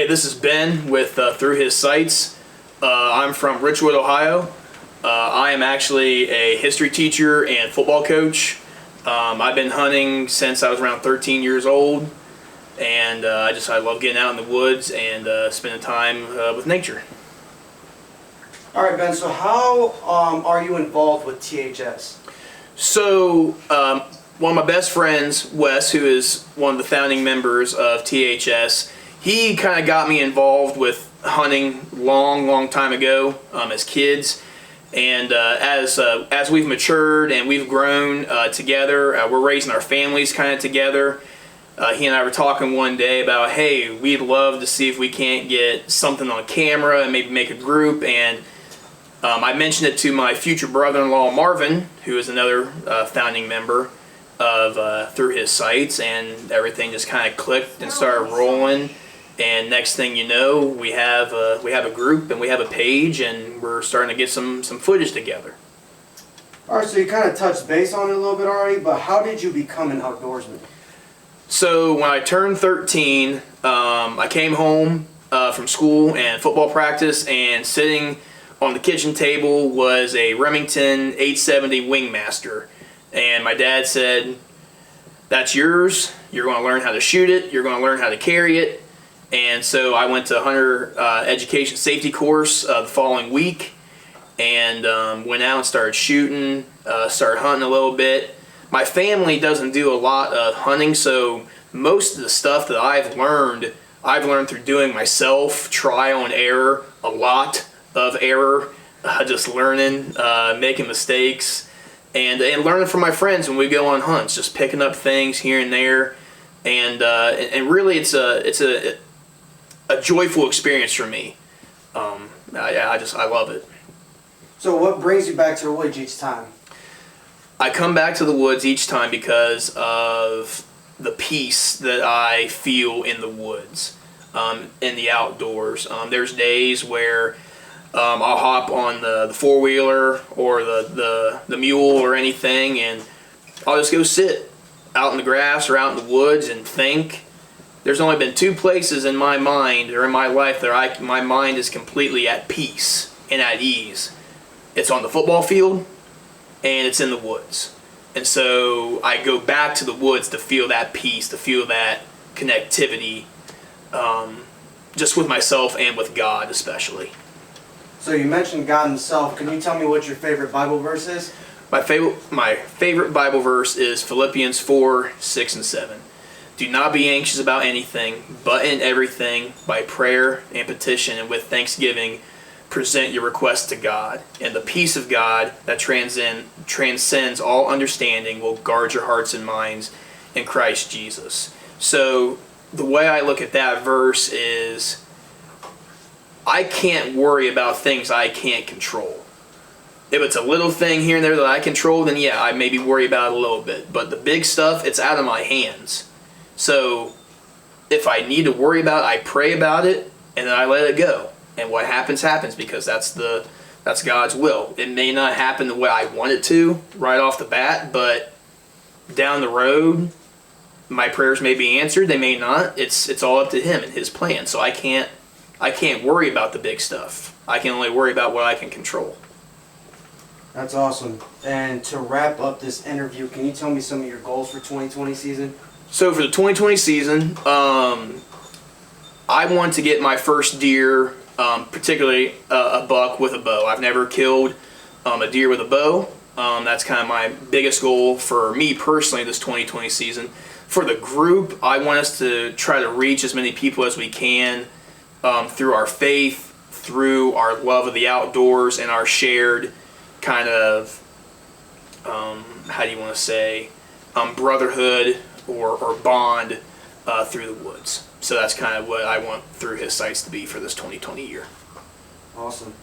Hey, this is Ben with Through His Sights. I'm from Richwood, Ohio. I am actually a history teacher and football coach. I've been hunting since I was around 13 years old, and I love getting out in the woods and spending time with nature. All right, Ben, so how are you involved with THS? So, one of my best friends, Wes, who is one of the founding members of THS, he kind of got me involved with hunting long time ago as kids. And as we've matured and we've grown together, we're raising our families kind of together. He and I were talking one day about, hey, we'd love to see if we can't get something on camera and maybe make a group. And I mentioned it to my future brother-in-law, Marvin, who is another founding member of Through His Sights, and everything just kind of clicked and started rolling. And next thing you know, we have a group and we have a page, and we're starting to get some footage together. All right, so you kind of touched base on it a little bit already, but how did you become an outdoorsman? So when I turned 13, I came home from school and football practice, and sitting on the kitchen table was a Remington 870 Wingmaster. And my dad said, "That's yours. You're going to learn how to shoot it. You're going to learn how to carry it." And so I went to hunter education safety course the following week, and went out and started shooting, started hunting a little bit. My family doesn't do a lot of hunting, so most of the stuff that I've learned through doing myself, trial and error, a lot of error, just learning, making mistakes, and learning from my friends when we go on hunts, just picking up things here and there, and really it's a joyful experience for me. I love it. So what brings you back to the woods each time? I come back to the woods each time because of the peace that I feel in the woods, in the outdoors. There's days where I'll hop on the four-wheeler or the mule or anything, and I'll just go sit out in the grass or out in the woods and think. There's only been two places in my mind or in my life that my mind is completely at peace and at ease. It's on the football field, and it's in the woods. And so I go back to the woods to feel that peace, to feel that connectivity, just with myself and with God especially. So you mentioned God himself. Can you tell me what your favorite Bible verse is? My favorite Bible verse is Philippians 4:6-7. Do not be anxious about anything, but in everything, by prayer and petition and with thanksgiving, present your requests to God. And the peace of God that transcends all understanding will guard your hearts and minds in Christ Jesus. So the way I look at that verse is, I can't worry about things I can't control. If it's a little thing here and there that I control, then yeah, I maybe worry about it a little bit. But the big stuff, it's out of my hands. So if I need to worry about it, I pray about it, and then I let it go. And what happens, happens, because that's God's will. It may not happen the way I want it to right off the bat, but down the road, my prayers may be answered, they may not. It's all up to Him and His plan. So I can't worry about the big stuff. I can only worry about what I can control. That's awesome. And to wrap up this interview, can you tell me some of your goals for 2020 season? So for the 2020 season, I want to get my first deer, particularly a buck with a bow. I've never killed a deer with a bow. That's kind of my biggest goal for me personally this 2020 season. For the group, I want us to try to reach as many people as we can through our faith, through our love of the outdoors, and our shared kind of, how do you want to say, brotherhood or bond through the woods. So that's kind of what I want Through His Sights to be for this 2020 year. Awesome.